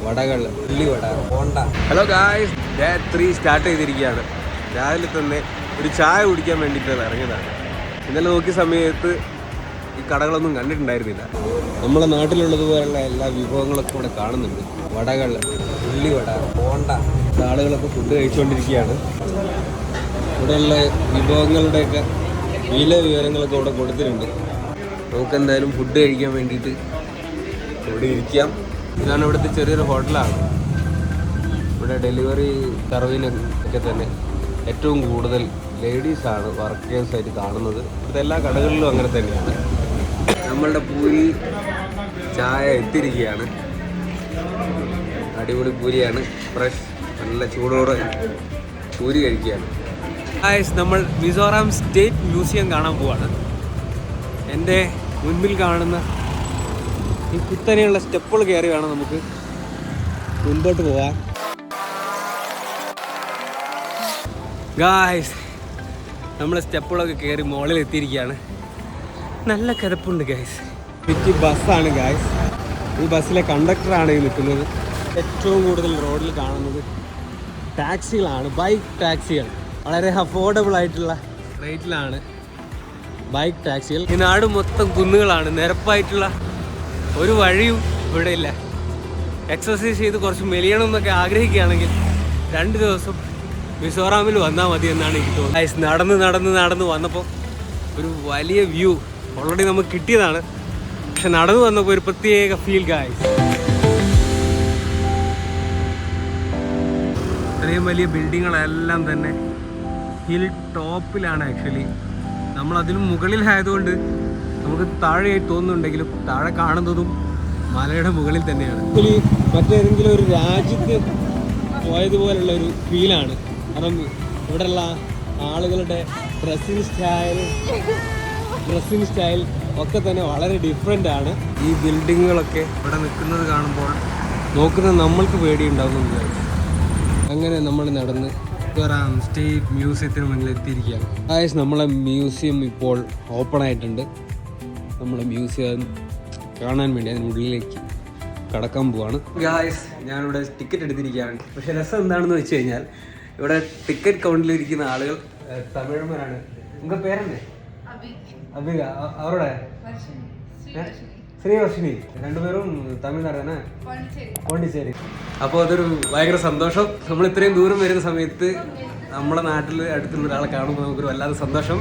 വടകൾ, ഉള്ളിവട, bonda. Hello guys, day 3 start ചെയ്തിരിക്കുകയാണ്. രാവിലെ തന്നെ ഒരു ചായ കുടിക്കാൻ വേണ്ടിയിട്ട് ഇറങ്ങിയതാണ്. ഇന്നലെ നോക്കിയ സമയത്ത് ഈ കടകളൊന്നും കണ്ടിട്ടുണ്ടായിരുന്നില്ല. നമ്മളെ നാട്ടിലുള്ളതുപോലുള്ള എല്ലാ വിഭവങ്ങളൊക്കെ ഇവിടെ കാണുന്നുണ്ട്. വടകൾ, ഉള്ളിവട, ബോണ്ട. ആളുകളൊക്കെ ഫുഡ് കഴിച്ചുകൊണ്ടിരിക്കുകയാണ്. ഇവിടെയുള്ള വിഭവങ്ങളുടെയൊക്കെ വില വിവരങ്ങളൊക്കെ ഇവിടെ കൊടുത്തിട്ടുണ്ട്. നമുക്കെന്തായാലും ഫുഡ് കഴിക്കാൻ വേണ്ടിയിട്ട് ഇവിടെ ഇരിക്കാം. ഇതാണ് ഇവിടുത്തെ ചെറിയൊരു ഹോട്ടലാണ്. ഇവിടെ ഡെലിവറി സർവീനൊക്കെ തന്നെ ഏറ്റവും കൂടുതൽ ലേഡീസാണ് വർക്കേഴ്സായിട്ട് കാണുന്നത്. ഇവിടുത്തെ എല്ലാ കടകളിലും അങ്ങനെ തന്നെയാണ്. നമ്മളുടെ പൂരി ചായ എത്തിയിരിക്കുകയാണ്. അടിപൊളി പൂരിയാണ്, ഫ്രഷ്, നല്ല ചൂടോടെ പൂരി കഴിക്കുകയാണ്. നമ്മൾ മിസോറാം സ്റ്റേറ്റ് മ്യൂസിയം കാണാൻ പോവാണ്. എൻ്റെ മുൻപിൽ കാണുന്ന ഈ കുത്തനെയുള്ള സ്റ്റെപ്പുകൾ കയറി വേണം നമുക്ക് മുൻപോട്ട് പോവാൻ. ഗായ്സ്, നമ്മൾ സ്റ്റെപ്പുകളൊക്കെ കയറി മുകളിൽ എത്തിയിരിക്കുകയാണ്. നല്ല കിതപ്പുണ്ട് ഗായ്സ്. എനിക്ക് ബസ്സാണ് ഗായ്സ്. ഈ ബസ്സിലെ കണ്ടക്ടറാണ് ഈ നിൽക്കുന്നത്. ഏറ്റവും കൂടുതൽ റോഡിൽ കാണുന്നത് ടാക്സികളാണ്, ബൈക്ക് ടാക്സികൾ. വളരെ അഫോർഡബിൾ ആയിട്ടുള്ള റേറ്റിലാണ് ബൈക്ക് ടാക്സികൾ. ഈ നാട് മൊത്തം കുന്നുകളാണ്, നിരപ്പായിട്ടുള്ള ഒരു വഴിയും ഇവിടെ ഇല്ല. എക്സസൈസ് ചെയ്ത് കുറച്ച് മെലിയണം എന്നൊക്കെ ആഗ്രഹിക്കുകയാണെങ്കിൽ 2 ദിവസം മിസോറാമിൽ വന്നാൽ മതി എന്നാണ് എനിക്ക് തോന്നുന്നത്. നടന്ന് വന്നപ്പോൾ ഒരു വലിയ വ്യൂ ഓൾറെഡി നമുക്ക് കിട്ടിയതാണ്. പക്ഷെ നടന്നു വന്നപ്പോൾ ഒരു പ്രത്യേക ഫീൽ ഗായ്സ്. ഇത്രയും വലിയ ബിൽഡിങ്ങുകളെല്ലാം തന്നെ ഹിൽ ടോപ്പിലാണ്. ആക്ച്വലി നമ്മളതിനും മുകളിലായതുകൊണ്ട് നമുക്ക് താഴെയായി തോന്നുന്നുണ്ടെങ്കിലും താഴെ കാണുന്നതും മലയുടെ മുകളിൽ തന്നെയാണ്. ആക്ച്വലി മറ്റേതെങ്കിലും ഒരു രാജ്യത്ത് പോയതുപോലുള്ള ഒരു ഫീലാണ്. കാരണം ഇവിടെയുള്ള ആളുകളുടെ ഡ്രസ്സിങ് സ്റ്റൈൽ ഒക്കെ തന്നെ വളരെ ഡിഫറെൻ്റ് ആണ്. ഈ ബിൽഡിങ്ങുകളൊക്കെ ഇവിടെ നിൽക്കുന്നത് കാണുമ്പോൾ നോക്കുന്ന നമ്മൾക്ക് പേടിയുണ്ടാവുമെന്ന് വിചാരിച്ചു. അങ്ങനെ നമ്മൾ നടന്ന് മിസോറാം സ്റ്റേറ്റ് മ്യൂസിയത്തിന് മുന്നിൽ എത്തിയിരിക്കുകയാണ്. ഗായ്സ്, നമ്മളെ മ്യൂസിയം ഇപ്പോൾ ഓപ്പൺ ആയിട്ടുണ്ട്. നമ്മളെ മ്യൂസിയം കാണാൻ വേണ്ടി അതിനുള്ളിലേക്ക് കടക്കാൻ പോവാണ്. ഗായ്സ്, ഞാനിവിടെ ടിക്കറ്റ് എടുത്തിരിക്കുകയാണ്. പക്ഷെ രസം എന്താണെന്ന് വെച്ച് കഴിഞ്ഞാൽ ഇവിടെ ടിക്കറ്റ് കൗണ്ടറിലിരിക്കുന്ന ആളുകൾ തമിഴന്മാരാണ്. നിങ്ങളുടെ പേരെന്നെ? അബിക. അവരുടെ ശ്രീവർഷിനി. രണ്ടുപേരും തമിഴ്നാടാണ്, പോണ്ടിച്ചേരി. അപ്പോൾ അതൊരു ഭയങ്കര സന്തോഷം. നമ്മൾ ഇത്രയും ദൂരം വരുന്ന സമയത്ത് നമ്മളെ നാട്ടിൽ അടുത്തുള്ള ഒരാളെ കാണുമ്പോൾ നമുക്കൊരു വല്ലാതെ സന്തോഷം.